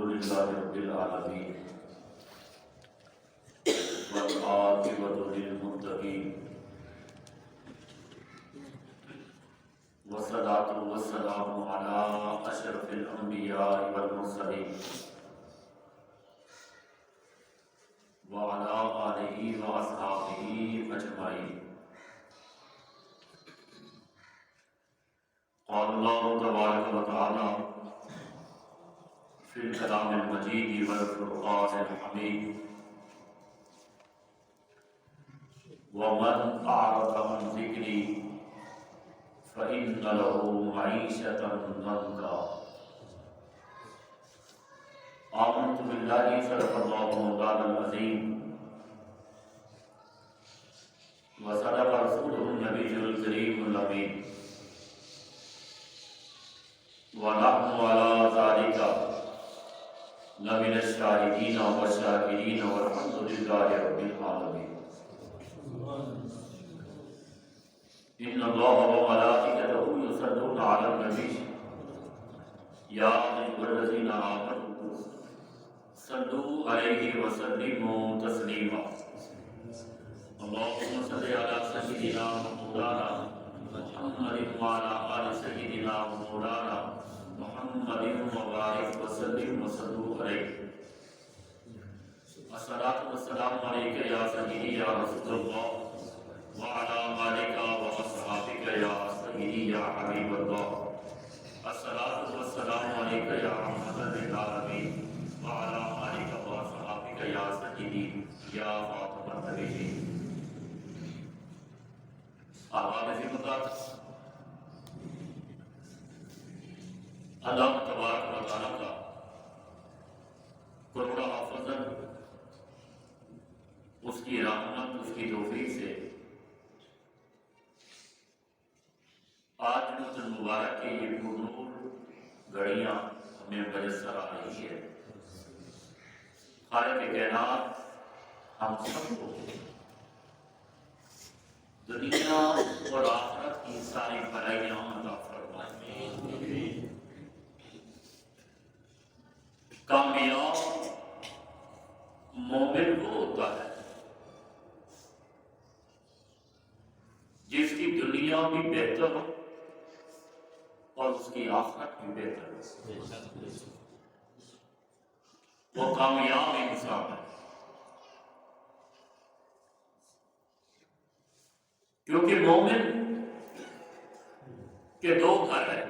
لله رب العالمين والعاقبة للمتقين والصلاة والسلام على أشرف الأنبياء والمرسلين وعلى آله وأصحابه أجمعين. قال الله تبارك وتعالى في الكلام المجيد والفرقان الحميد: ومن أعرض عن ذكري فإن له معيشة ضنكا. آمنت بالله صدق الله مولانا العظيم وصدق رسوله النبي الكريم الأمين ونحن على ذلك لمن الشاهدين والشاكرين والحمد لله رب العالمين. إن الله وملائكته يصلون على النبي يا أيها الذين آمنوا صلوا عليه وسلموا تسليما. اللهم صل على سيدنا مولانا محمد وعلى آل سيدنا مولانا محمد وبارك وسلم وصلوا عليه. الصلاة والسلام عليك يا سيدي يا رسول الله وعلى آلك وأصحابك يا سيدي يا حبيب الله. الصلاة والسلام عليك يا رحمة للعالمين وعلى آلك وأصحابك يا سيدي يا خاتم النبيين. آباد خدمت اللہ تبارک و تعالیٰ کا کروڑا فضل، اس کی رحمت، اس کی توفیق سے آج روز مبارک کی یہ پرنور گھڑیاں ہمیں میسر آ رہی ہے. خالق کائنات ہم سب کو دنیا اور آخرت کی ساری بھلائیاں عطا فرمائے. کامیاب مومن وہ ہوتا ہے جس کی دنیا بھی بہتر ہو اور اس کی آخرت بھی بہتر ہو. وہ کامیاب انسان ہے، کیونکہ مومن کے دو گھر ہیں.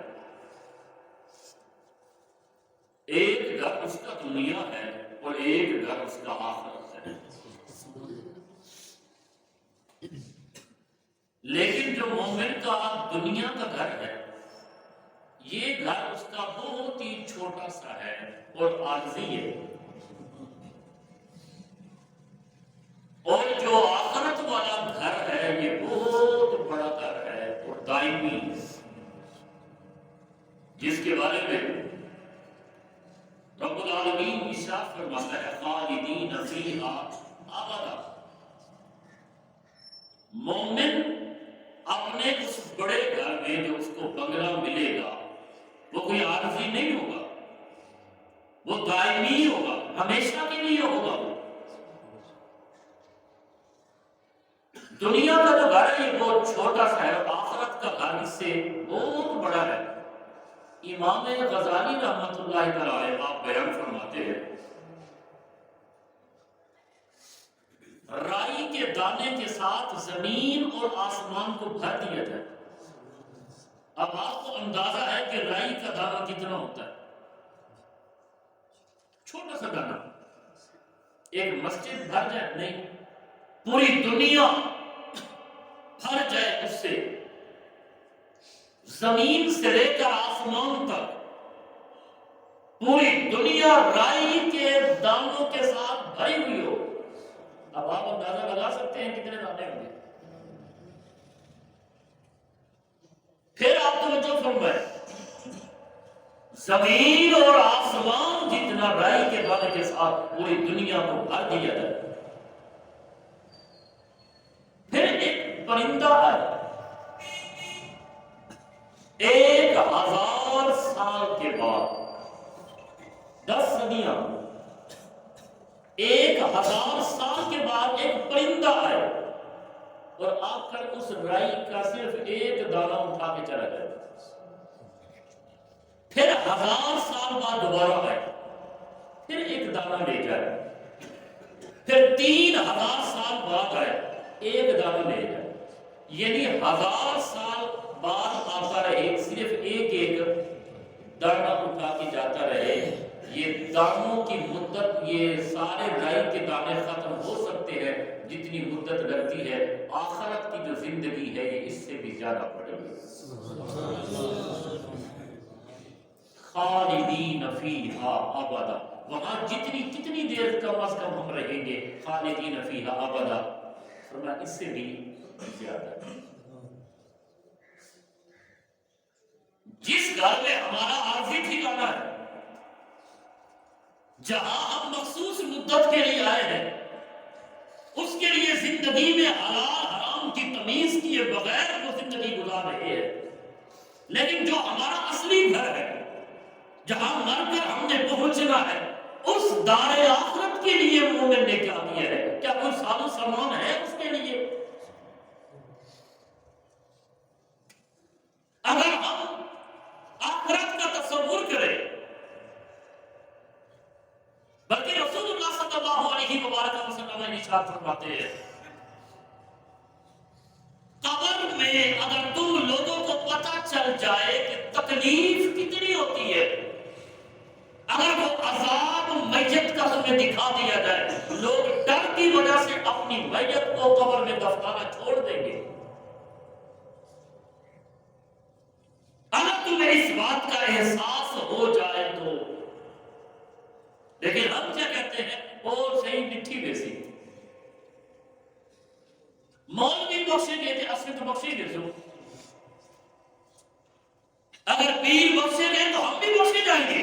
ایک گھر اس کا دنیا ہے اور ایک گھر اس کا آخرت ہے. لیکن جو مومن کا دنیا کا گھر ہے، یہ گھر اس کا بہت ہی چھوٹا سا ہے اور عارضی ہے. اور جو آخرت والا گھر ہے یہ بہت بڑا گھر ہے اور دائمی، جس کے بارے میں رب العالمین ارشاد فرماتا ہے: خالدین فیہا ابدا. مومن اپنے اس بڑے گھر میں جو اس کو بنگلہ ملے گا وہ کوئی عارضی نہیں ہوگا، وہ دائمی ہوگا، ہمیشہ کے لیے ہوگا. وہ دنیا کا جو گھر ہے یہ بہت چھوٹا سا ہے، آخرت کا گھر اس سے بہت بڑا ہے. امام غزالی رحمۃ اللہ تعالی آپ بیان فرماتے ہیں: رائی کے دانے کے ساتھ زمین اور آسمان کو بھر دیا جائے. اب آپ کو اندازہ ہے کہ رائی کا دانہ کتنا ہوتا ہے. چھوٹا سا دانہ، ایک مسجد بھر جائے نہیں، پوری دنیا بھر جائے اس سے. زمین سے لے کر آسمان تک پوری دنیا رائی کے دانوں کے ساتھ بھری ہوئی ہو. اب آپ اندازہ لگا سکتے ہیں کتنے دانے ہوں گے. پھر آپ توجہ فرمائیں، زمین اور آسمان جتنا رائی کے دانے کے ساتھ پوری دنیا کو بھر دیا جائے. پھر ایک پرندہ ہے 1000 سال کے بعد 10 صدیاں، 1000 سال کے بعد ایک پرندہ آئے اور آ کر اس رائی کا صرف ایک دانہ اٹھا کے چلا جائے، پھر 1000 سال بعد دوبارہ آئے، پھر ایک دانہ لے جائے، پھر 3000 سال بعد آئے، ایک دانہ لے جائے، یعنی 1000 سال بعد آتا رہے، صرف ایک ایک دانہ اٹھا کے جاتا رہے۔ یہ دانوں کی مدت، یہ سارے رائی کے دانے ختم ہو سکتے ہیں جتنی مدت لگتی ہے، آخرت کی جو زندگی ہے یہ اس سے بھی زیادہ پڑے گی۔ خالدین فیہا ابدا، وہاں جتنی دیر کم از کم ہم رہیں گے، خالدین فیہا ابدا، فرمایا اس سے بھی زیادہ۔ جس گھر میں ہمارا عارضی ٹھکانہ ہے، جہاں ہم مخصوص مدت کے لیے آئے ہیں، اس کے لیے زندگی میں حلال حرام کی تمیز کیے بغیر وہ زندگی گزار رہے ہیں، لیکن جو ہمارا اصلی گھر ہے، جہاں مر کر ہم نے پہنچنا ہے، اس دار آخرت کے لیے مومن نے کیا کیا ہے؟ کیا کوئی ساز و سامان ہے اس کے لیے؟ اگر ہم آخرت کا تصور کریں، بلکہ رسول اللہ صلی اللہ علیہ وآلہ وسلم نے ارشاد فرماتے ہیں، قبر میں اگر تم لوگوں کو پتہ چل جائے کہ تکلیف کتنی ہوتی ہے، اگر وہ عذاب میت کا تمہیں دکھا دیا جائے، لوگ ڈر کی وجہ سے اپنی میت کو قبر میں دفنانا چھوڑ دیں گے۔ اگر تمہیں اس بات کا احساس ہو جائے تو، لیکن ہم کیا کہتے ہیں؟ اور صحیح مٹھی بیسی مولوی بخشے گئے تھے، اصل تو بخشے گئے سو، اگر پیر بخشے گئے تو ہم بھی بخشے جائیں گے۔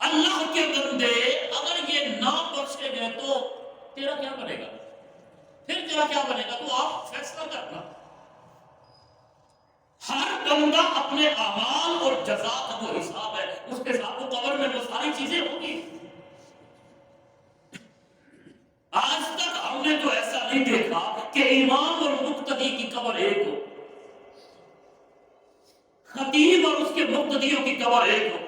اللہ کے بندے اگر یہ نہ بخشے گئے تو تیرا کیا بنے گا؟ پھر تیرا کیا بنے گا؟ تو آپ فیصلہ کرنا۔ ہر بندہ اپنے اعمال اور جزا کا جو حساب ہے، اس کے ساتھ وہ قبر میں وہ ساری چیزیں ہوں گی۔ آج تک ہم نے تو ایسا نہیں دیکھا کہ امام اور مقتدی کی قبر ایک ہو، خطیب اور اس کے مقتدیوں کی قبر ایک ہو،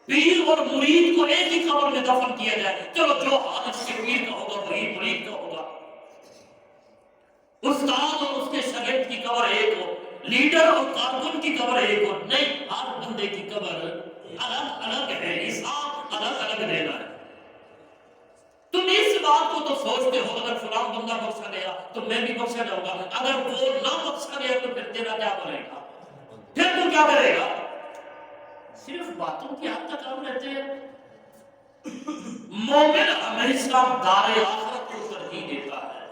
پیر اور مرید کو ایک ہی قبر میں دفن کیا جائے۔ چلو جو حال اس کے پیر کا ہوگا وہی مرید کا ہوگا، استاد اور اس کے شاگرد کی قبر ایک ہو، لیڈر اور کارکن کی قبر ایک ہو، نہیں، ہر بندے کی قبر الگ الگ ہے، حساب الگ الگ دینا ہے۔ تم اس بات کو تو سوچتے ہو اگر فلاں بندہ بخشا گیا تو میں بھی بخشا جاؤں گا، اگر وہ نہ بخشا گیا تو پھر تیرا کیا بنے گا؟ پھر تو کیا کرے گا؟ صرف باتوں کی حد تک ہم رہتے ہیں۔ مومن ہمیشہ دار آخرت کو ترجیح دیتا ہے۔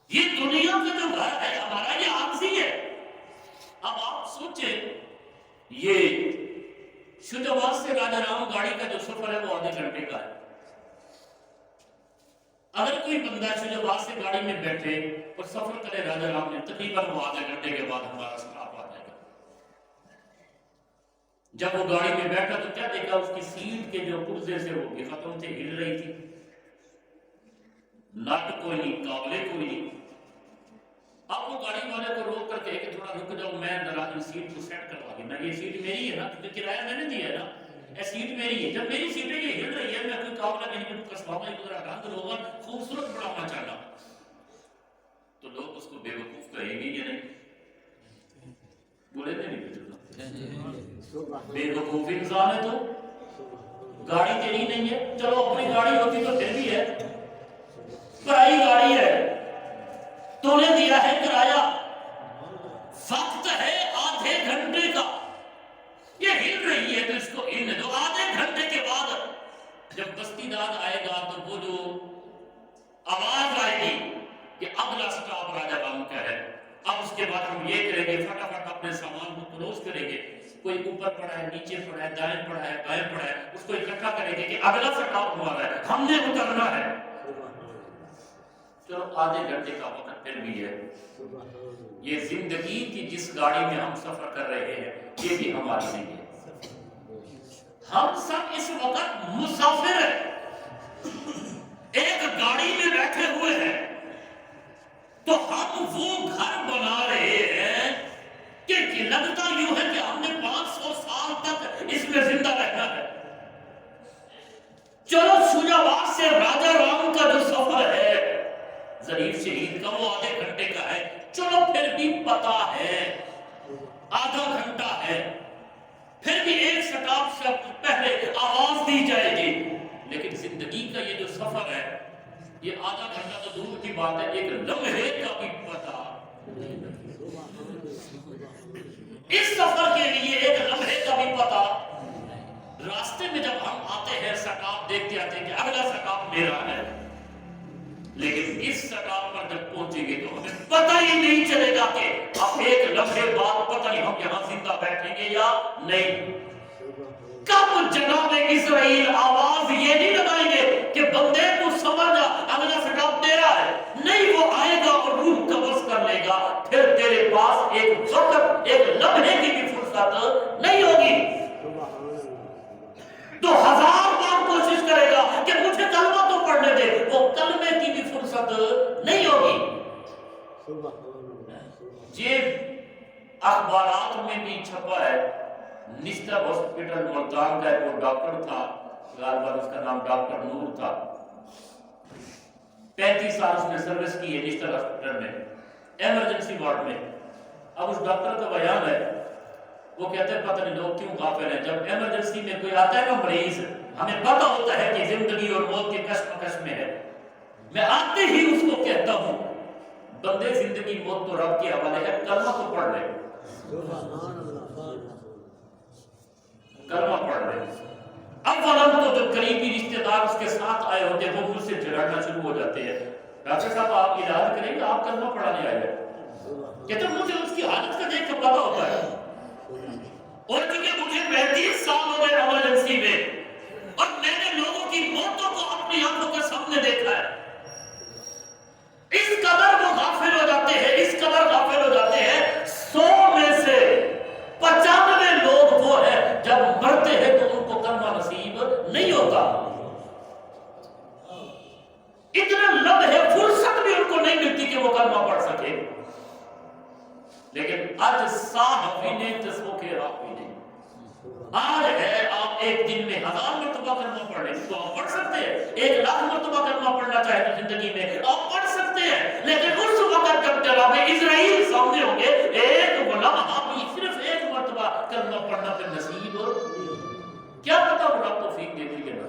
یہ دنیا کا جو گھر ہے ہمارا، یہ عارضی ہے۔ اب آپ سوچیں، یہ شجاعت سے راجہ رام گاڑی کا جو سفر ہے وہ آدھے گھنٹے کا ہے۔ اگر کوئی بندہ شجاعت سے گاڑی میں بیٹھے اور سفر کرے راجہ رام میں، تقریباً وہ آدھے گھنٹے کے بعد ہمارا سٹاپ آ جائے گا۔ جب وہ گاڑی میں بیٹھا تو کیا دیکھا؟ اس کی سیٹ کے جو پرزے سے وہ بھی ختم تھے، ہل رہی تھی، نٹ کوئی نہیں، کابلے کوئی نہیں۔ اب وہ گاڑی والے کو روک کر کہے کہ تھوڑا رک جاؤ، میں ذرا ان سیٹ کو سیٹ کروا دینا، یہ سیٹ میری ہے نا، کیونکہ کرایہ میں نے دیا ہے نا، یہ سیٹ میری ہے، جب میری سیٹیں یہ ہل رہی ہے، میں کوئی کابلہ نہیں کہ کسباؤں میں ذرا رنگ روغن خوبصورت بنانا چاہتا، تو لوگ اس کو بے وقوف کہیں گے یا نہیں؟ بولے تھے نہیں؟ بے وقوف انسان ہے تو گاڑی تیری نہیں ہے، چلو اپنی گاڑی ہوتی تو پھر بھی ہے، پرائی گاڑی ہے، تو نے دیا ہے کرایہ، وقت ہے آدھے گھنٹے کا، یہ ہل رہی ہے تو اس کو ہلنے دو۔ آدھے گھنٹے کے بعد جب بستی داد آئے گا تو وہ جو آواز آئے گی کہ اگلا سٹاپ راجہ رام کا ہے، اب اس کے بعد ہم یہ کریں گے، فٹافٹ اپنے سامان کو کلوز کریں گے، کوئی اوپر پڑا ہے، نیچے پڑا ہے، دائیں پڑا ہے، بائیں پڑا ہے، اس کو اکٹھا کریں گے کہ اگلا سٹاپ ہمارا ہے، ہم نے اترنا ہے۔ چلو آدھے گھنٹے کا وقت پھر بھی ہے. یہ زندگی کی جس گاڑی میں ہم سفر کر رہے ہیں یہ بھی ہماری نہیں ہے. ہم سب اس وقت مسافر ہیں, ایک گاڑی میں بیٹھے ہوئے ہیں. تو ہم وہ گھر بنا رہے ہیں کہ لگتا یوں ہے کہ ہم نے 500 سال تک اس میں زندہ رہنا ہے. چلو شجاعت سے راجہ رام کا جو سفر ہے, ظریف شہید کا, وہ آدھے گھنٹے کا ہے. چلو پھر بھی پتا ہے آدھا گھنٹہ ہے, پھر بھی ایک سٹاپ سے پہلے آواز دی جائے گی. لیکن زندگی کا یہ جو سفر ہے, یہ آدھا گھنٹہ تو دور کی بات ہے, ایک لمحے کا بھی پتا. اس سفر کے لیے ایک لمحے کا بھی پتا. راستے میں جب ہم آتے ہیں سٹاپ دیکھتے آتے ہیں کہ اگلا سٹاپ میرا ہے, لیکن اس سٹاپ پر جب پہنچیں گے تو ہمیں پتہ ہی نہیں چلے گا کہ اب ایک لمحے بعد پتہ نہیں ہم یہاں زندہ بیٹھیں گے یا نہیں. کب جناب اسرائیل آواز یہ نہیں لگائیں گے کہ بندے تو سمجھ جا اگلا سٹاپ تیرا ہے. نہیں, وہ آئے گا اور روح قبض کر لے گا. پھر تیرے پاس ایک وقت, ایک لمحے کی بھی فرصت نہیں ہوگی. تو 1000 بار کوشش کرے گا کہ مجھے کلمہ تو پڑھنے دے, وہ کلمے کی بھی فرصت نہیں ہوگی. یہ اخبارات میں بھی چھپا ہے. نشتر ہاسپٹل ملتان کا ایک وہ ڈاکٹر تھا, غالباً اس کا نام ڈاکٹر نور تھا. 35 سال اس نے سروس کی ہے نشتر ہاسپٹل میں, ایمرجنسی وارڈ میں. اب اس ڈاکٹر کا بیان ہے, وہ کہتے ہیں پتہ نہیں لوگ کیوں غافل ہیں. جب ایمرجنسی میں کوئی آتا ہے نا مریض, ہمیں پتہ ہوتا ہے کہ زندگی اور موت کی کشمکش میں ہے. میں آتے ہی اس کو کہتا ہوں, بندے زندگی موت تو رب کے حوالے ہے, کلمہ تو پڑھ لے, کلمہ پڑھ لے. اولاً تو جو قریبی رشتہ دار اس کے ساتھ آئے ہوتے ہیں وہ مجھ سے جھگڑنا شروع ہو جاتے ہیں, ڈاکٹر صاحب آپ علاج کریں گے, آپ کلمہ پڑھانے آئے ہیں. کہتے ہیں مجھے اس کی حالت کا دیکھ کے پتہ ہوتا ہے, اور کیونکہ مجھے 35 سال ہو گئے ایمرجنسی میں, اور میں نے لوگوں کی موتوں کو اپنی آنکھوں کے سامنے دیکھا ہے. اس قدر وہ غافل ہو جاتے ہیں, اس قدر غافل ہو جاتے ہیں, 100 میں سے 95 لوگ وہ ہیں جب مرتے ہیں تو ان کو کلمہ نصیب نہیں ہوتا. اتنا لمحے فرصت بھی ان کو نہیں ملتی کہ وہ کلمہ پڑھ سکے. لیکن آج صاحبین تسو کے راہی نہیں. آج ہے آپ ایک دن میں 1000 مرتبہ کلمہ پڑھ لیں تو آپ پڑھ سکتے ہیں. 1,00,000 مرتبہ کلمہ پڑھنا چاہے تو زندگی میں آپ پڑھ سکتے ہیں. لیکن اس وقت جب جناب اسرائیل سامنے ہوں گے, ایک لمحہ بھی صرف ایک مرتبہ کلمہ پڑھنا پھر نصیب ہو, کیا پتا وہ رب توفیق دے دی ہے.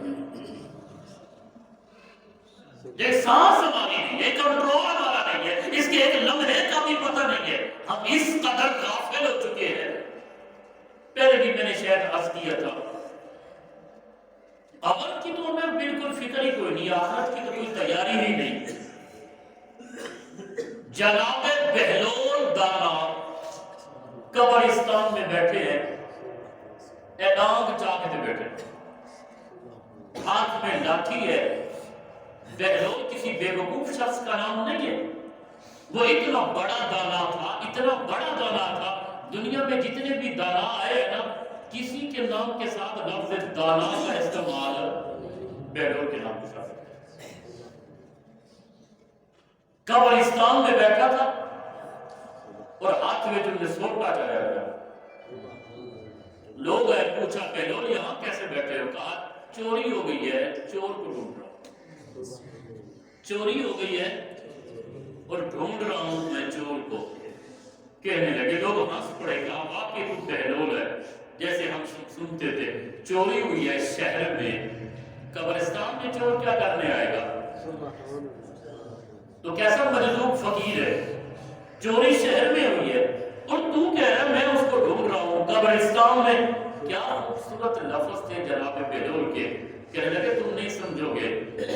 یہ سانس ہماری نہیں ہے, کنٹرول ہمارا نہیں ہے, اس کے ایک لمحے کا بھی پتہ نہیں ہے. ہم اس قدر غافل ہو چکے ہیں. پہلے بھی میں نے شاید عرض کیا تھا, اول کی تو میں بالکل فکر ہی کوئی نہیں, آخرت کی تو کوئی تیاری ہی نہیں. جناب بہلول دانا قبرستان میں بیٹھے ہیں, اعدام چاہتے بیٹھے, ہاتھ میں لاٹھی ہے. بہلول کسی بے وقوف شخص کا نام نہیں ہے, وہ اتنا بڑا دانا تھا, اتنا بڑا دانا تھا. دنیا میں جتنے بھی دانا آئے ہیں نا, کسی کے نام کے ساتھ لفظ دانا کا استعمال بہلول کے نام کے ساتھ. قبرستان میں بیٹھا تھا اور ہاتھ میں جو سوٹا چلایا گیا. لوگ ہے پوچھا بہلول یہاں کیسے بیٹھے ہو؟ کہا چوری ہو گئی ہے, چور کو ڈھونڈ رہا ہوں. چوری ہو گئی ہے اور ڈھونڈ رہا ہوں میں چور کو. کہنے لگے لوگ ہنس پڑے, کہا واقعی تو بہلول ہے جیسے ہم سنتے تھے. چوری ہوئی ہے شہر میں, قبرستان میں چور کیا کرنے آئے گا؟ تو کیسا مجذوب فقیر ہے, چوری شہر میں ہوئی ہے اور تو کہہ رہا میں اس کو ڈھونڈ رہا ہوں قبرستان میں. کیا خوبصورت لفظ تھے جناب بہلول کے. کہنے لگے تم نہیں سمجھو گے,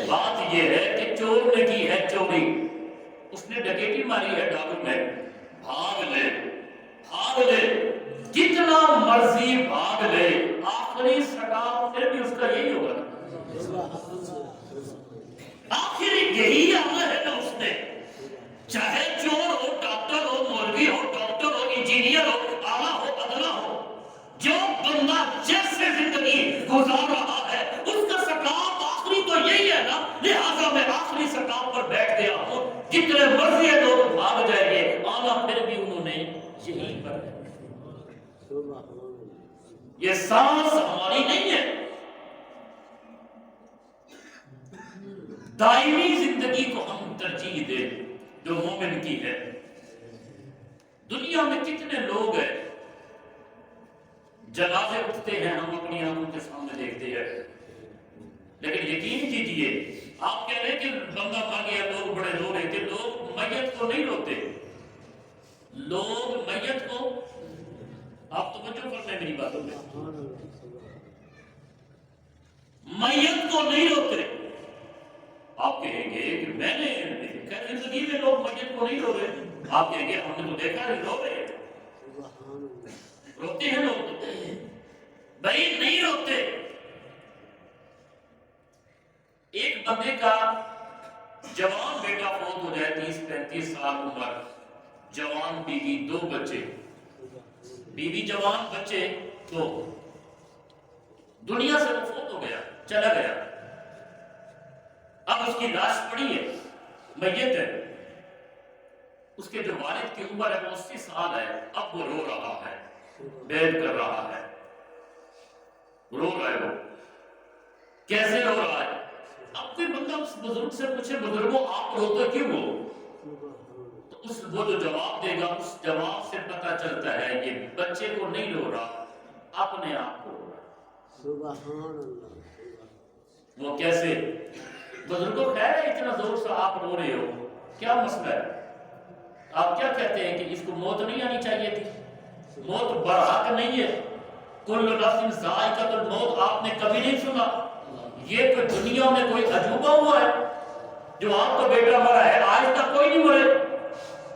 بات یہ ہے کہ چور نے کی ہے چوری, اس نے ڈکیٹی ماری ہے ڈاکو میں. بھاگ لے, بھاگ لے, جتنا مرضی بھاگ لے, آخری سٹاپ پھر بھی اس کا یہی ہوگا. آخری یہی عمل ہے نا اس نے. چاہے چور ہو، ڈاکٹر ہو، مولوی ہو، ڈاکٹر ہو، انجینئر ہو، اعلیٰ ہو، ادنا ہو، جو بندہ جیسے زندگی گزار رہا ہے اس کا سکاف آخری تو یہی ہے نا، لہٰذا میں آخری سکاف پر بیٹھ گیا ہوں، جتنے مرضی لوگ بھاگ جائیں گے آنا پھر بھی انہوں نے یہی پر ہے۔ یہ سانس ہماری نہیں ہے، دائمی زندگی کو ہم ترجیح دیں جو مومن کی ہے۔ دنیا میں کتنے لوگ ہیں، جنازے اٹھتے ہیں ہم اپنی آنکھوں کے سامنے دیکھتے ہیں، لیکن یقین کیجئے آپ کہہ رہے ہیں کہ بندہ مر گیا لوگ بڑے رو رہے تھے، لوگ میت کو نہیں روتے، لوگ میت کو، آپ توجہ کرتے ہیں میری باتوں میں، میت کو نہیں روتے۔ آپ کہیں گے کہ میں نے زندگی میں لوگ میت کو نہیں رو رہے، آپ کہیں گے ہم نے تو دیکھا ہے رو رہے، روتے ہیں لوگ، بھائی نہیں روتے۔ ایک بندے کا جوان بیٹا فوت ہو جائے، 30-35 سال عمر، جوان بیوی، 2 بچے، بیوی جوان، بچے 2، دنیا سے وہ فوت ہو گیا، چلا گیا، اب اس کی لاش پڑی ہے، میت ہے، اس کے جو والد کی عمر ہے وہ 80 سال ہے، اب وہ رو رہا ہے، بیت کر رہا ہے، رو رہا ہے، وہ کیسے رو رہا ہے؟ اب کوئی بندہ اس بزرگ سے پوچھے بزرگوں آپ روتے کیوں ہو؟ تو وہ جو جواب دے گا اس جواب سے پتہ چلتا ہے یہ بچے کو نہیں رو رہا، اپنے آپ کو رو رہا۔ سبحان اللہ۔ وہ کیسے؟ بزرگوں خیر ہے اتنا زور سے آپ رو رہے ہو، کیا مسئلہ ہے؟ آپ کیا کہتے ہیں کہ اس کو موت نہیں آنی چاہیے تھی؟ موت برحق نہیں ہے، کل نفس ذائقۃ الموت آپ نے کبھی نہیں سنا؟ یہ کوئی دنیا میں کوئی عجوبہ ہوا ہے جو آپ کا بیٹا مرا ہے آج تک کوئی نہیں مرے؟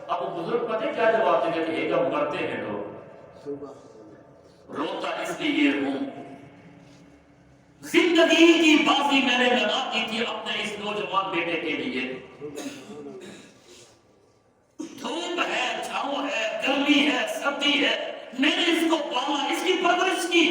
اب بزرگ پتہ کیا جواب دے گا کہ ایک اب مرتے ہیں لوگ، روتا اس لیے ہوں زندگی کی بازی میں نے لگا دی تھی اپنے اس نوجوان بیٹے کے لیے، دھوپ ہے، چھاؤں ہے، گرمی ہے، سردی ہے، میں نے اس کو پالا، اس کی پرورش کی،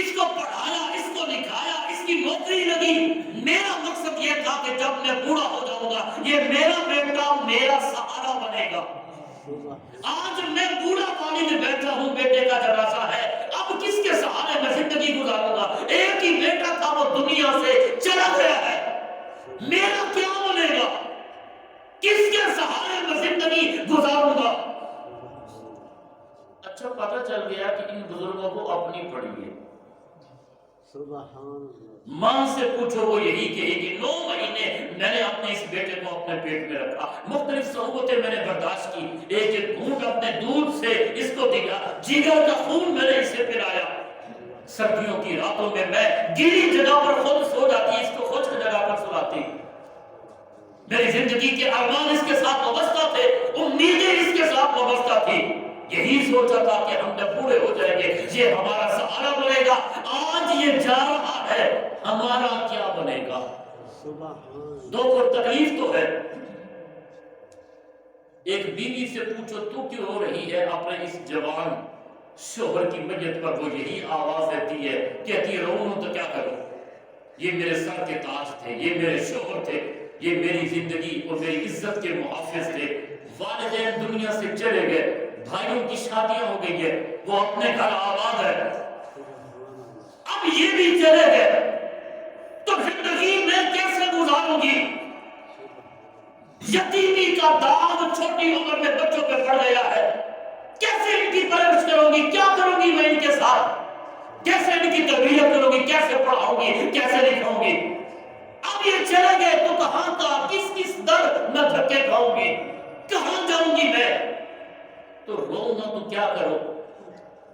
اس کو پڑھایا، اس کو لکھایا، اس کی نوکری لگی، میرا مقصد یہ تھا کہ جب میں بوڑھا ہو جاؤں گا یہ میرا بیٹا میرا سہارا بنے گا۔ آج میں بوڑھا پانی میں بیٹھا ہوں، بیٹے کا جنازہ ہے، اب کس کے سہارے میں زندگی گزاروں گا؟ ایک ہی بیٹا تھا وہ دنیا سے چلا گیا ہے، میرا کیا بنے گا؟ کس کے سہارے میں زندگی گزاروں گا؟ اچھا پتہ چل گیا کہ ان بزرگوں کو اپنی پڑی ہے۔ ماں سے پوچھو وہ یہی کہے گی 9 مہینے میں نے اپنے اس بیٹے کو اپنے پیٹ میں رکھا، مختلف صحبتیں میں نے برداشت کی، ایک ایک گھونٹ اپنے دودھ سے اس کو دیا، جگر کا خون میں نے اسے پلایا، سردیوں کی راتوں میں گیلی جگہ پر خود سو جاتی، اس کو خشک جگہ پر سلاتی، میری زندگی کے ارمان اس کے ساتھ وابستہ تھے، امیدیں اس کے ساتھ وابستہ تھی، یہی سوچا تھا کہ ہم جب بوڑھے ہو جائیں گے یہ ہمارا سہارا بنے گا، آج یہ جا رہا ہے، ہمارا کیا بنے گا؟ دو کو تکلیف تو ہے۔ ایک بیوی سے پوچھو تو کیوں رو رہی ہے اپنے اس جوان شوہر کی میت پر، وہ یہی آواز دیتی ہے، کہتی ہے رو تو کیا کروں، یہ میرے سر کے تاج تھے، یہ میرے شوہر تھے، یہ میری زندگی اور میری عزت کے محافظ تھے، والدین دنیا سے چلے گئے، بھائیوں کی شادیاں ہو گئی ہے، وہ اپنے گھر آباد ہے، اب یہ بھی چلے گئے، تو زندگی میں کیسے گزاروں گی؟ یتیمی کا داغ چھوٹی عمر میں بچوں پہ پڑ گیا ہے، کیسے ان کی پرورش کروں گی؟ کیا کروں گی میں ان کے ساتھ؟ کیسے ان کی تربیت کروں گی؟ کیسے پڑھاؤں گی؟ کیسے لکھاؤں گی؟ اب یہ چلے گئے تو کہاں کا کس در میں دھکے کھاؤں گی؟ کہاں جاؤں گی میں؟ تو رونا تو کیا کرو،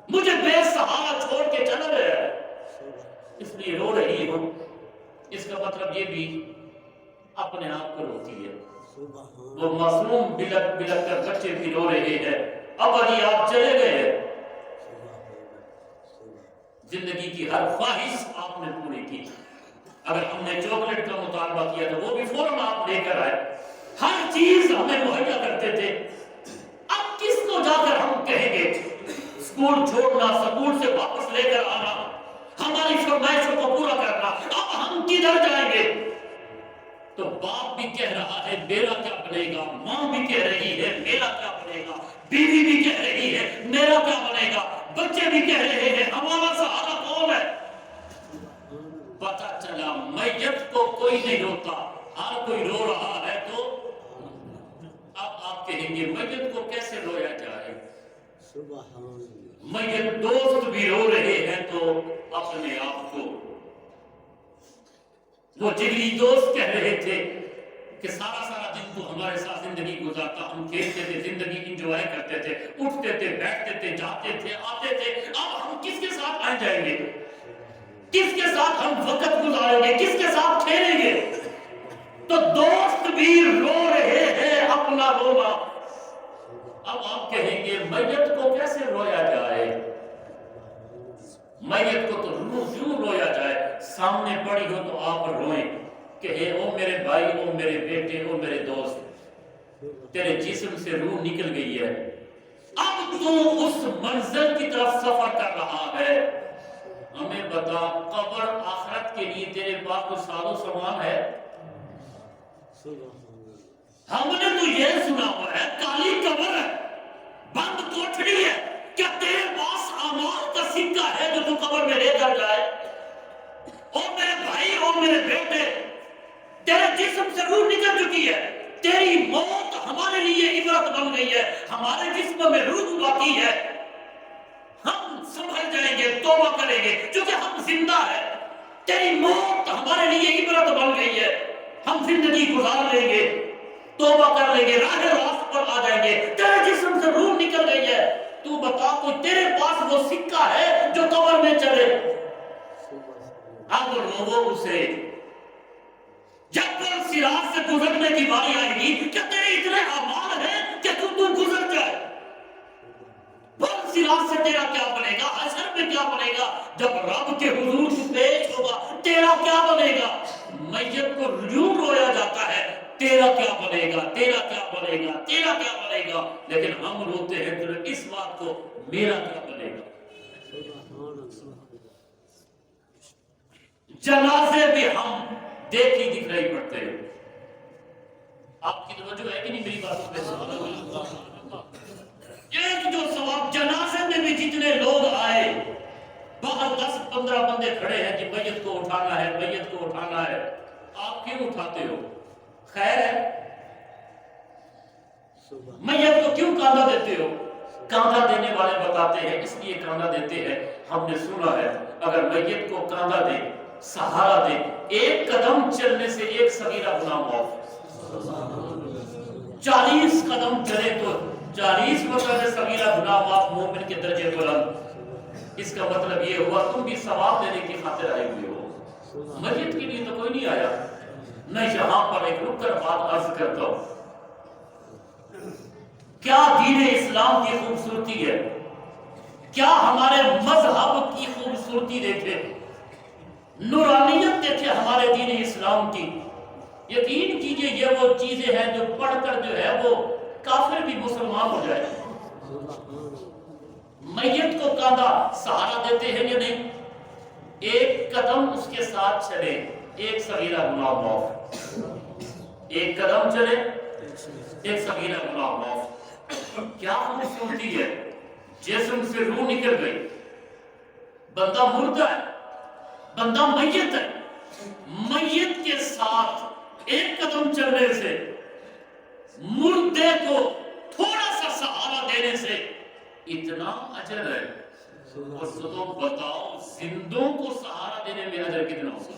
مجھے بے سہارا چھوڑ کے چلا گیا ہے، اس لیے رو رہی ہوں۔ اس کا مطلب یہ بھی اپنے آپ کو روتی ہے، وہ معصوم بلک بلک کر بچے بھی رو رہے ہیں، اب علی آپ چلے گئے، زندگی کی ہر خواہش آپ نے پوری کی، اگر ہم نے چاکلیٹ کا مطالبہ کیا تو وہ بھی فوراً آپ لے کر آئے، ہر چیز ہمیں مہیا کرتے تھے. اب کس کو جا کر ہم کہیں گے اسکول چھوڑنا، اسکول سے واپس لے کر آنا، ہماری فرمائشوں کو پورا کرنا، اب ہم کدھر جائیں گے؟ تو باپ بھی کہہ رہا ہے میرا کیا بنے گا، ماں بھی کہہ رہی ہے میرا کیا بنے گا، بیوی بھی کہہ رہی ہے میرا کیا بنے گا، بچے بھی کہہ رہے ہیں ہمارا سہارا کون ہے؟ پتہ چلا میت کو کوئی نہیں روتا، ہر کوئی رو رہا ہے. تو اب آپ کہیں گے میت کو کیسے رویا جائے؟ میت دوست بھی رو رہے ہیں تو اپنے آپ کو، وہ جگری دوست کہہ رہے تھے کہ سارا سارا دن تو ہمارے ساتھ زندگی گزارتا، ہم کھیلتے تھے، زندگی انجوائے کرتے تھے، اٹھتے تھے، بیٹھتے تھے، جاتے تھے، آتے تھے، اب ہم کس کے ساتھ آ جائیں گے؟ کس کے ساتھ ہم وقت گزاریں گے؟ کس کے ساتھ کھیلیں گے؟ تو دوست بھی رو رہے ہیں اپنا رونا. اب آپ کہیں گے میت کو کیسے رویا جائے؟ میت کو تو یوں رویا جائے، سامنے پڑی ہو تو آپ روئیں کہ اے او میرے بھائی، او میرے بیٹے، او میرے دوست، تیرے جسم سے روح نکل گئی ہے، اب تو اس منزل کی طرف سفر کر رہا ہے. ہمیں بتا قبر آخرت کے لیے تیرے پاس کوئی ساز و سامان ہے؟ ہم نے تو یہ سنا ہوا ہے کالی قبر ہے، بند کوٹھڑی ہے، کیا تیرے پاس اعمال کا سکہ ہے جو تو قبر میں لے کر جائے؟ او میرے بھائی، او میرے بیٹے، تیرے جسم سے روح نکل چکی ہے، تیری موت ہمارے لیے عبرت بن گئی ہے، ہمارے جسم میں روح باقی ہے، ہم سنبھل جائیں گے، توبہ کریں گے کیونکہ ہم زندہ ہیں. تیری موت ہمارے لیے عبرت بن گئی ہے، ہم زندگی گزار لیں گے، توبہ کر لیں گے، راہ راست پر آ جائیں گے. تیرے جسم سے روح نکل گئی ہے، تو بتا کوئی تیرے پاس وہ سکہ ہے جو قبر میں چلے؟ اب روو اسے. جب وہ صراط سے گزرنے کی باری آئے گی، کیا تیرے اتنے اعمال ہیں کہ تو گزر جائے؟ صراط سے تیرا کیا بنے گا؟ حشر میں کیا بنے گا؟ جب رب کے حضور سے پیش ہوگا تیرا کیا بنے گا؟ میت کو یوں رویا جاتا ہے تیرا کیا بنے گا، تیرا کیا بنے گا، تیرا کیا بنے گا، لیکن ہم روتے ہیں تو اس بات کو میرا کیا بنے گا. جنازے بھی ہم دیکھی دکھ رہی پڑتے ہیں. آپ کی توجہ ہے کہ نہیں میری باتوں پہ؟ ایک جو ثواب جنازے میں بھی جتنے لوگ آئے، باہر 10-15 بندے کھڑے ہیں کہ میت کو اٹھانا ہے، میت کو اٹھانا ہے. آپ کیوں اٹھاتے ہو؟ خیر ہے؟ میت کو کیوں کاندھا دیتے ہو؟ کاندھا دینے والے بتاتے ہیں اس لیے کاندھا دیتے ہیں، ہم نے سنا ہے اگر میت کو کاندھا دے، سہارا دے، ایک قدم چلنے سے ایک صغیرہ گناہ معاف. 40 قدم چلے تو 40 مرتبہ صغیرہ گناہ معاف، مومن کے درجے بلند. اس کا مطلب یہ ہوا تم بھی ثواب دینے کی خاطر آئے ہوئے ہو، میت کے لیے تو کوئی نہیں آیا. میں یہاں پر ایک رک کر بات عرض کرتا ہوں، کیا دین اسلام کی خوبصورتی ہے، کیا ہمارے مذہب کی خوبصورتی دیکھے، نورانیت دیکھے ہمارے دین اسلام کی. یقین کیجئے یہ وہ چیزیں ہیں جو پڑھ کر جو ہے وہ کافر بھی مسلمان ہو جائے. میت کو کاندھا سہارا دیتے ہیں یا نہیں؟ ایک قدم اس کے ساتھ چلے ایک صغیرہ گناہ معاف، ایک قدم چلے ایک صغیرہ گناہ معاف. کیا خوبصورتی ہے. جسم سے روح نکل گئی، بندہ مردہ ہے، بندہ میت ہے، میت کے ساتھ ایک قدم چلنے سے، مردے کو تھوڑا سا سہارا دینے سے اتنا اجر ہے. اور تو بتاؤ زندوں کو سہارا دینے میں اجر کتنا ہوگا؟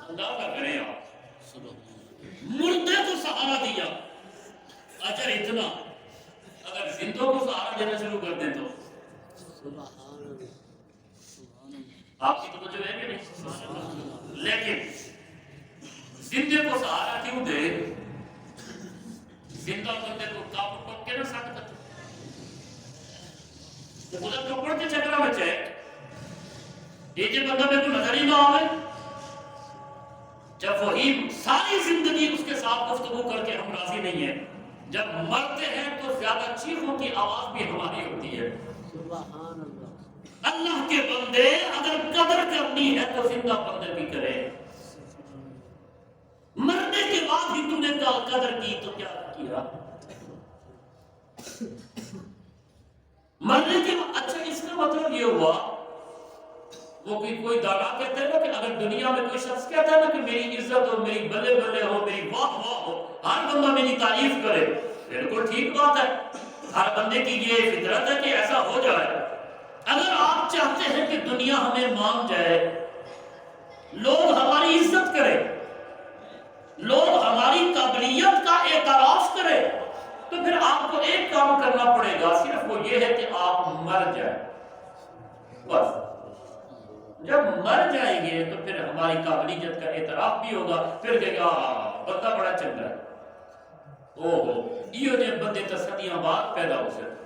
اندازہ کریں آپ، مردے کو سہارا دیا اجر اتنا، اگر زندوں کو سہارا دینا شروع کر دیں تو آپ کی توجہ ہے کہ نہیں؟ لیکن زندے کو سہارا کیوں دے؟ زندہ بندے کو کاپ ٹوک کے نہ ساتھ کرتے ادھر چوپڑ کے چکرا بچے یہ جو بندہ میرے کو نظر ہی نہ آوے. جب وہی ساری زندگی اس کے ساتھ گفتگو کر کے ہم راضی نہیں ہیں، جب مرتے ہیں تو زیادہ چیخوں کی آواز بھی ہماری ہوتی ہے۔ سبحان اللہ۔ اللہ کے بندے اگر قدر کرنی ہے تو زندہ بندے بھی کرے، مرنے کے بعد ہی تم نے قدر کی تو کیا کیا؟ مرنے کے بعد، اچھا اس کا مطلب یہ ہوا، وہ کوئی دانا کہتا ہے نا کہ اگر دنیا میں کوئی شخص کہتا ہے نا کہ میری عزت ہو، میری بلے بلے ہو، میری واہ واہ ہو، ہر بندہ میری تعریف کرے، بالکل ٹھیک بات ہے، ہر بندے کی یہ فطرت ہے کہ ایسا ہو جائے۔ اگر آپ چاہتے ہیں کہ دنیا ہمیں مان جائے، لوگ ہماری عزت کرے، لوگ ہماری قابلیت کا اعتراف کرے، تو پھر آپ کو ایک کام کرنا پڑے گا، صرف وہ یہ ہے کہ آپ مر جائیں۔ بس جب مر جائیں گے تو پھر ہماری قابلیت کا اعتراف بھی ہوگا، پھر کہے گا بندہ بڑا چنگا ہے، اوہو یہ جو بندے تو صدیاں بعد پیدا ہو سکتے،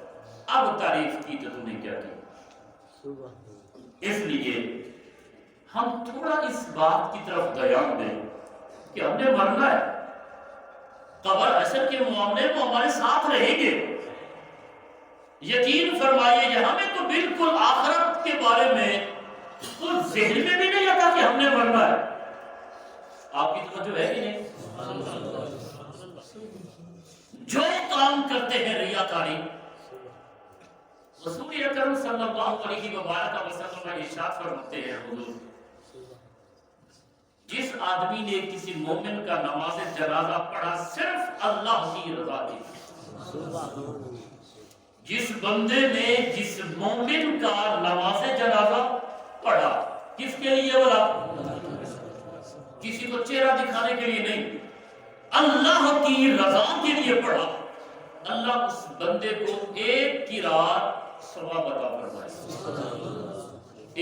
اب تعریف کی تو تم نے کیا کی؟ اس لیے ہم تھوڑا اس بات کی طرف دھیان دیں کہ ہم نے مرنا ہے، قبر حشر کے معاملے میں ہمارے ساتھ رہیں گے۔ یقین فرمائیے کہ ہمیں تو بالکل آخرت کے بارے میں تو ذہن میں بھی نہیں آتا کہ ہم نے مرنا ہے۔ آپ کی توجہ ہے کہ نہیں؟ جو کام کرتے ہیں ریاکاری، رسول اکرم صلی اللہ علیہ وسلم ارشاد فرماتے ہیں، حضور جس آدمی نے کسی مومن کا نماز جنازہ پڑھا صرف اللہ کی رضا کے، جس بندے نے جس مومن کا نماز جنازہ پڑھا، کس کے لیے بولا؟ کسی کو چہرہ دکھانے کے لیے نہیں، اللہ کی رضا کے لیے پڑھا، اللہ اس بندے کو ایک قرات ثواب عطا فرمائے۔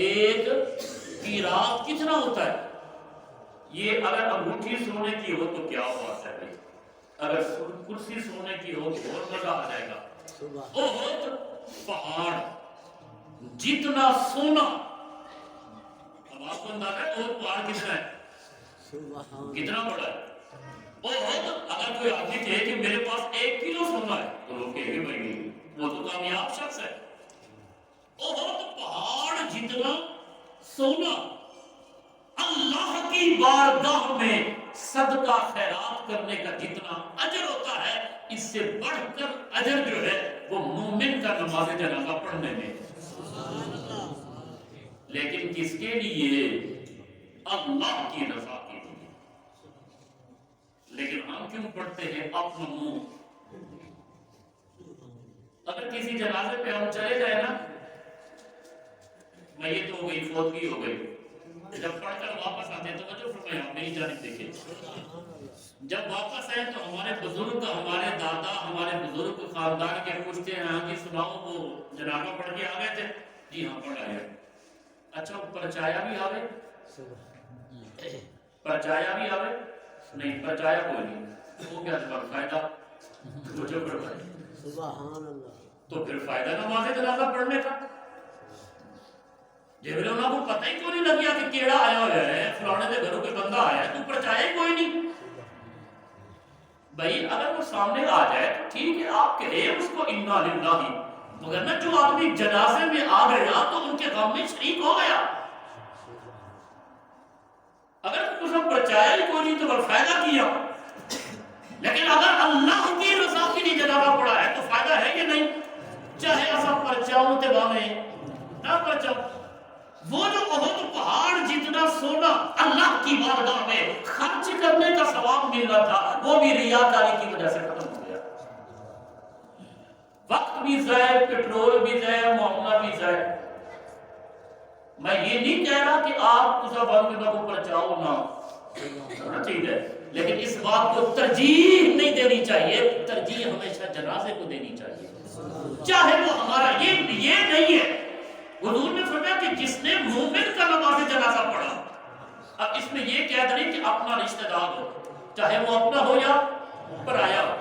ایک قرات کتنا ہوتا ہے؟ یہ اگر انگوٹھی سونے کی ہو تو کیا بات ہے بھائی، اگر کرسی سونے کی ہو تو اور مزہ آ جائے گا۔ بہت پہاڑ جتنا سونا، اب آپ کو اندازہ ہے اور پہاڑ کتنا ہے، کتنا بڑا ہے؟ بہت، اگر کوئی آدمی کہے کہ میرے پاس 1 کلو سونا ہے تو لوگ کہیں گے بھائی وہ تو کامیاب شخص ہے۔ بہت پہاڑ جتنا سونا اللہ کی بارگاہ میں صدقہ خیرات کرنے کا جتنا اجر ہوتا ہے، اس سے بڑھ کر اجر جو ہے وہ مومن کا نماز جنازہ پڑھنے میں۔ لیکن کس کے لیے؟ اللہ کی رضا کے لیے۔ لیکن ہم کیوں پڑھتے ہیں اپنا منہ؟ اگر کسی جنازے پہ ہم چلے جائیں نا، میت ہو گئی، فوتگی ہو گئی، جب پڑھ کر واپس آتے ہیں تو وجہ فرمائے آپ میری جانب دیکھیں، جب واپس آئے تو ہمارے بزرگ، ہمارے دادا، ہمارے بزرگ خاندان کے پوچھتے ہیں، ہاں جی سناؤ وہ جنازہ پڑھ کے آ گئے تھے؟ جی ہاں پڑھ آئے۔ اچھا پرچایا بھی آوے؟ پرچایا بھی آوے؟ نہیں پرچایا کوئی نہیں، وہ کیا جواب فائدہ جو پڑھائے، تو پھر فائدہ نماز جنازہ پڑھنے کا؟ جبریل انہوں کو پتہ ہی کیوں نہیں لگیا کہ کیڑا آیا ہوا ہے، فلانے دے گھروں کے بندہ آیا ہے، تو پرچایا ہی کوئی نہیں۔ بھائی اگر وہ سامنے آ جائے تو ٹھیک ہے، آپ کہے اس کو انا للہ، مگر نہ جو آدمی جنازے میں آ گیا تو ان کے غم میں شریک ہو گیا۔ اگر اس نے پرچایا ہی کوئی نہیں تو پھر فائدہ کیا، لیکن اگر اللہ کی رضا کے لیے جنازہ پڑا ہے تو فائدہ ہے کہ نہیں؟ چاہے ایسا پرچاؤں تے بانے نہ پرچاؤں، وہ جو بہت پہاڑ جتنا سونا اللہ کی بارگاہ میں خرچ کرنے کا ثواب مل رہا تھا، وہ بھی ریاکاری کی وجہ سے ختم ہو گیا۔ وقت بھی ضائع، پیٹرول بھی ضائع، معاملہ بھی ضائع۔ میں یہ نہیں کہہ رہا کہ آپ کسا بند کو پرچاؤ نہ، ٹھیک ہے، لیکن اس بات کو ترجیح نہیں دینی چاہیے، ترجیح ہمیشہ جنازے کو دینی چاہیے، چاہے وہ ہمارا یہ نہیں ہے۔ حضور نے فرمایا کہ جس نے مومن کا نماز جنازہ پڑھا، اب اس میں یہ قید نہیں کہ اپنا رشتہ دار ہو، چاہے وہ اپنا ہو یا پرایا ہو،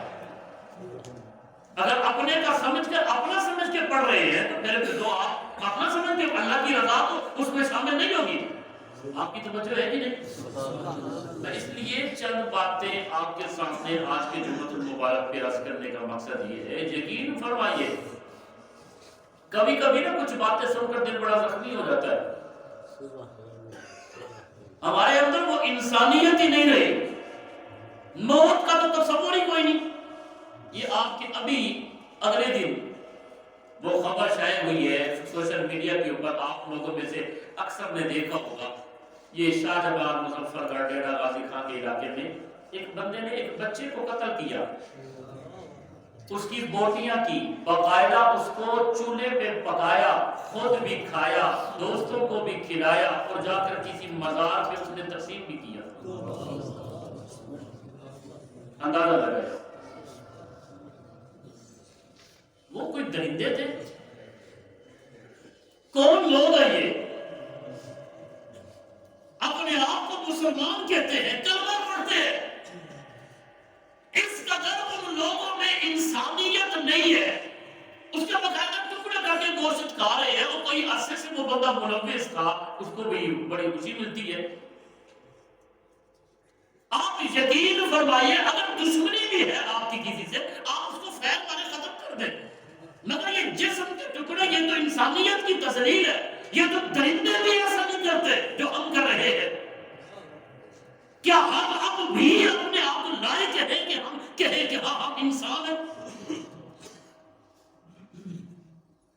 اگر اپنے کا سمجھ کر اپنا سمجھ کے پڑھ رہے ہیں تو پھر دعا اپنا سمجھ کے اللہ کی رضا تو اس میں شامل نہیں ہوگی۔ آپ کی توجہ ہے کہ نہیں؟ میں اس لیے چند باتیں آپ کے سامنے آج کے جمعۃ المبارک پہ عرض کرنے کا مقصد یہ ہے، یقین فرمائیے کبھی کبھی نا کچھ باتیں سن کر دل بڑا زخمی ہو جاتا ہے، ہمارے اندر وہ انسانیت ہی نہیں رہی، موت کا تو تصور ہی کوئی نہیں۔ یہ آپ کے ابھی اگلے دن وہ خبر شائع ہوئی ہے سوشل میڈیا کے اوپر، آپ لوگوں میں سے اکثر نے دیکھا ہوگا، یہ شاہجہاں مظفر گڑھ ڈیرہ غازی خان کے علاقے میں ایک بندے نے ایک بچے کو قتل کیا، اس کی بوٹیاں کی، باقاعدہ اس کو چولہے پہ پکایا، خود بھی کھایا، دوستوں کو بھی کھلایا، اور جا کر کسی مزار پہ اس نے تقسیم بھی کیا۔ اندازہ لگایا وہ کوئی درندے تھے؟ کون لوگ ہیں یہ؟ اپنے آپ کو مسلمان کہتے ہیں، کلمہ پڑھتے ہیں، اس قدر ان لوگوں میں انسانیت نہیں ہے، اس کے باقاعدہ ٹکڑے کر کے گوشت کھا رہے ہیں، اور کوئی عرصے سے وہ بندہ ملوث تھا، اس کو بھی بڑی خوشی ملتی ہے۔ آپ یقین فرمائیے اگر دشمنی بھی ہے آپ کی کسی سے، آپ اس کو فیل کرے ختم کر دیں، مگر یہ جسم کے ٹکڑے، یہ تو انسانیت کی تذلیل ہے، یہ تو درندے بھی ایسا نہیں کرتے جو ہم کر رہے ہیں۔ کیا ہم اب بھی اپنے آپ کو لائق ہیں کہ ہم کہیں کہ ہاں ہم انسان ہیں؟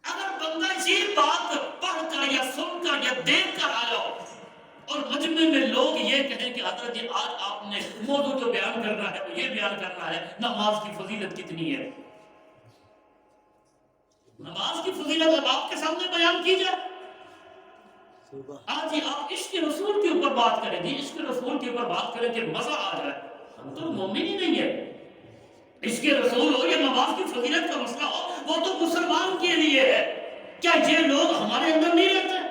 اگر بندہ یہ بات پڑھ کر یا سن کر یا دیکھ کر آیا ہو اور مجمع میں لوگ یہ کہیں کہ حضرت جی آج آپ نے موضوع جو بیان کرنا ہے وہ یہ بیان کرنا ہے، نماز کی فضیلت کتنی ہے، نماز کی فضیلت اب آپ کے سامنے بیان کی جائے، آج آپ عشق رسول کے اوپر بات کریں گے، عشق رسول کے اوپر بات کریں کہ مزہ آ جائے، ہم تو مومن ہی نہیں ہے۔ عشق رسول ہو یا نماز کی فضیلت کا مسئلہ ہو، وہ تو مسلمان کے لیے ہے، کیا یہ لوگ ہمارے اندر نہیں رہتے؟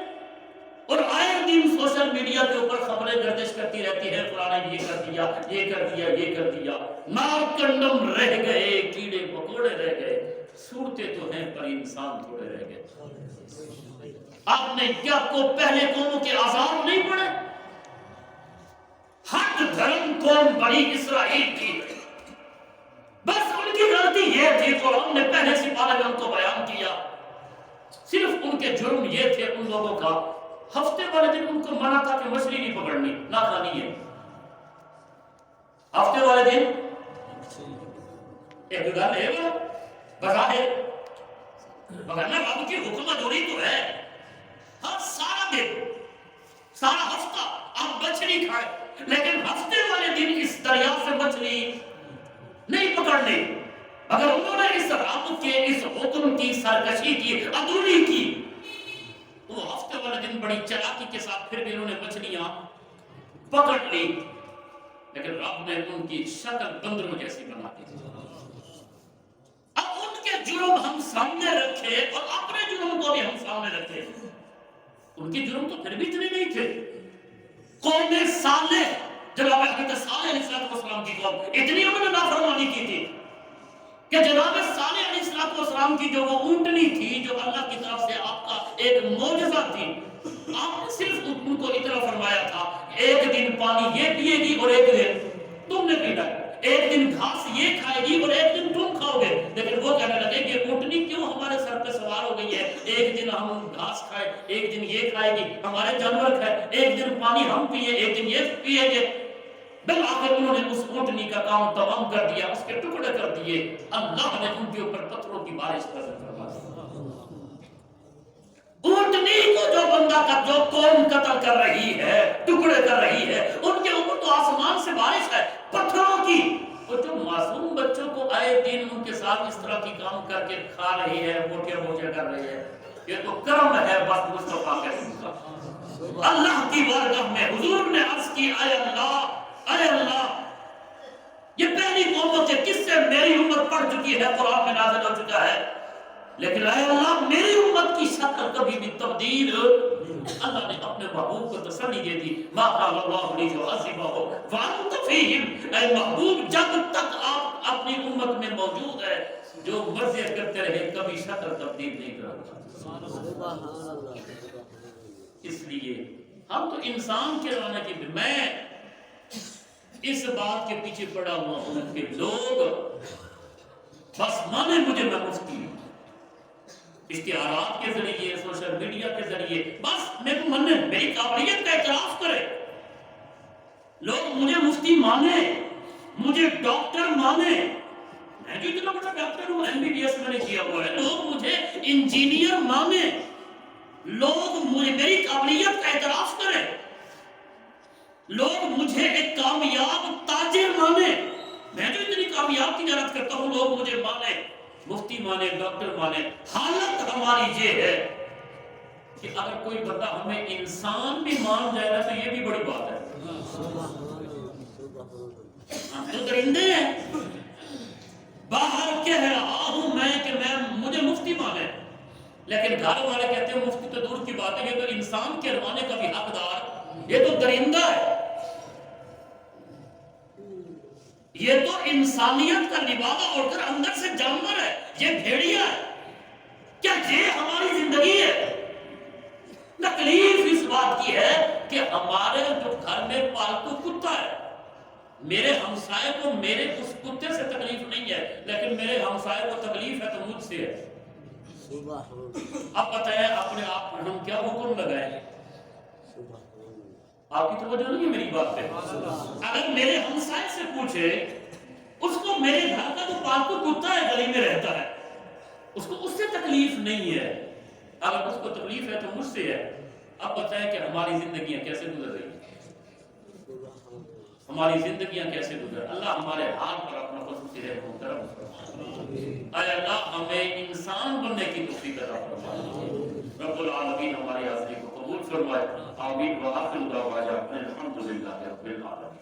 اور آئے دن سوشل میڈیا کے اوپر خبریں گردش کرتی رہتی ہے، قرآن نے یہ کر دیا، یہ کر دیا، یہ کر دیا، ناک کنڈم رہ گئے، کیڑے مکوڑے رہ گئے، صورتیں تو ہیں پر انسان تھوڑے رہ گئے۔ آپ نے کیا کو پہلے قوموں کے عذاب نہیں پڑے؟ ہٹ دھرم قوم بنی اسرائیل کی، بس ان کی غلطی یہ تھی، قرآن نے پہلے سے پارے میں ان کو بیان کیا، صرف ان کے جرم یہ تھے ان لوگوں کا، ہفتے والے دن ان کو منع تھا کہ مچھلی نہیں پکڑنی، نہ کھانی ہے، ہفتے والے دن ایک گل ہے وہ بظاہر، مگر نہ رب کی حکمت ہوئی تو ہے، ہر سارا دن سارا ہفتہ آپ مچھلی کھائے، لیکن ہفتے والے دن اس دریا سے مچھلی نہیں پکڑنی۔ اگر انہوں نے اس رب کے اس حکم کی سرکشی کی، عدولی کی، وہ ہفتے والے دن بڑی چلاکی کے ساتھ پھر بھی انہوں نے مچھلیاں پکڑ لی، لیکن رب نے ان کی شکل بندروں جیسی بنا دی۔ اب ان کے جرم ہم سامنے رکھے اور اپنے جرم کو بھی ہم سامنے رکھے، ان کے جرم تو پھر بھی اتنے نہیں تھے۔ قوم صالح، جناب حضرت صالح علیہ السلام کی قوم، اتنی انہوں نے نافرمانی کی تھی کہ جناب صالح علیہ السلام کی جو وہ اونٹنی تھی جو اللہ کی طرف سے آپ کا ایک معجزہ تھی، آپ نے صرف ان کو اتنا فرمایا تھا ایک دن پانی یہ پیے گی اور ایک دن تم نے پینا ہے، ایک دن گھاس یہ کھائے گی اور ایک دن تم کھاؤ گے، لیکن وہ کہنے لگے کہ اونٹنی کیوں ہمارے سر پہ سوار ہو گئی ہے، ایک دن ہم گھاس کھائے، ایک دن یہ کھائے گی، ہمارے جانور کھائے، ایک دن پانی ہم پیے، ایک دن یہ پیے گے۔ بالآخر انہوں نے اس اونٹنی کا کام تمام کر دیا، اس کے ٹکڑے کر دیے، اللہ نے ان کے اوپر پتھروں کی بارش نازل فرما دی۔ اونٹنی کو جو بندہ کا جو قوم قتل کر رہی ہے، ٹکڑے کر رہی ہے، ان کے اوپر تو آسمان سے بارش ہے پتھروں کی، اور جو معصوم بچوں کو آئے دن ان کے ساتھ اس طرح کی کام کر کے کھا رہی ہے، موٹے موٹے کر رہی ہے، یہ تو کرم ہے بس مصطفیٰ کے کا۔ اللہ کی بارگاہ میں حضور نے عرض کی، اے اللہ، اے اللہ، یہ پہلی قوموں کے قصے میری امت پڑھ چکی ہے، قرآن میں نازل ہو چکا ہے، لیکن اے اللہ میری امت کی شکل کبھی بھی تبدیل، اللہ نے اپنے محبوب کو تسلی دے دی، ما قال اللہ لیعذبہم وانت فیہم، اے محبوب جب تک آپ اپنی امت میں موجود ہے جو مرضی کرتے رہے کبھی شکل تبدیل نہیں کرتا۔ اس لیے ہم تو انسان کے رونے کی میں اس بات کے پیچھے پڑا ہوا ہوں کہ لوگ بس مانے مجھے میں مفتی ہوں، اشتہارات کے ذریعے سوشل میڈیا کے ذریعے بس میرے کو من میری قابلیت کا اعتراف کرے، لوگ مجھے مفتی مانے، مجھے ڈاکٹر مانے، میں جو اتنا بڑا ڈاکٹر ہوں MBBS میں نے کیا ہوا ہے، لوگ مجھے انجینئر مانے، لوگ مجھے میری قابلیت کا اعتراف کرے، لوگ مجھے ایک کامیاب تاجر مانے، میں جو اتنی کامیاب تجارت کرتا ہوں لوگ مجھے مانے، مفتی مانے، ڈاکٹر مانے۔ حالت ہماری یہ ہے کہ اگر کوئی بندہ ہمیں انسان بھی مان جائے نا تو یہ بھی بڑی بات ہے، ہم تو درندے ہیں، باہر کہہ رہا ہوں میں کہ مجھے مفتی مانے، لیکن گھر والے کہتے ہیں مفتی تو دور کی بات ہے، یہ تو انسان کہلوانے کا بھی حقدار، یہ تو درندہ ہے، یہ تو انسانیت کا لبادہ اوڑھ کر اندر سے جانور ہے، یہ بھیڑیا ہے، کیا یہ ہماری زندگی ہے؟ تکلیف اس بات کی ہے کہ ہمارے جو گھر میں پالتو کتا ہے، میرے ہمسائے کو میرے اس کتے سے تکلیف نہیں ہے، لیکن میرے ہمسائے کو تکلیف ہے تو مجھ سے ہے۔ اب بتائیں اپنے آپ کو ہم کیا حکم لگائیں؟ آپ کی توجہ نہیں ہے میری بات پہ؟ اگر میرے ہمسائے سے پوچھے اس کو میرے گھر کا جو پالتو کتا ہے گلی میں رہتا ہے اس کو اس سے تکلیف نہیں ہے، اگر اس کو تکلیف ہے تو مجھ سے ہے، اب بتائیں کہ ہماری زندگیاں کیسے گزر رہی ہیں، ہماری زندگیاں کیسے گزر، اللہ ہمارے حال پر اپنا خصوصی رحم و کرم فرمائے، اے اللہ ہمیں انسان بننے کی توفیق عطا فرمائے، رب العالمین ہماری حاضری کو قبول فرمائے، آمین، وآخر دعوانا الحمدللہ رب العالمین۔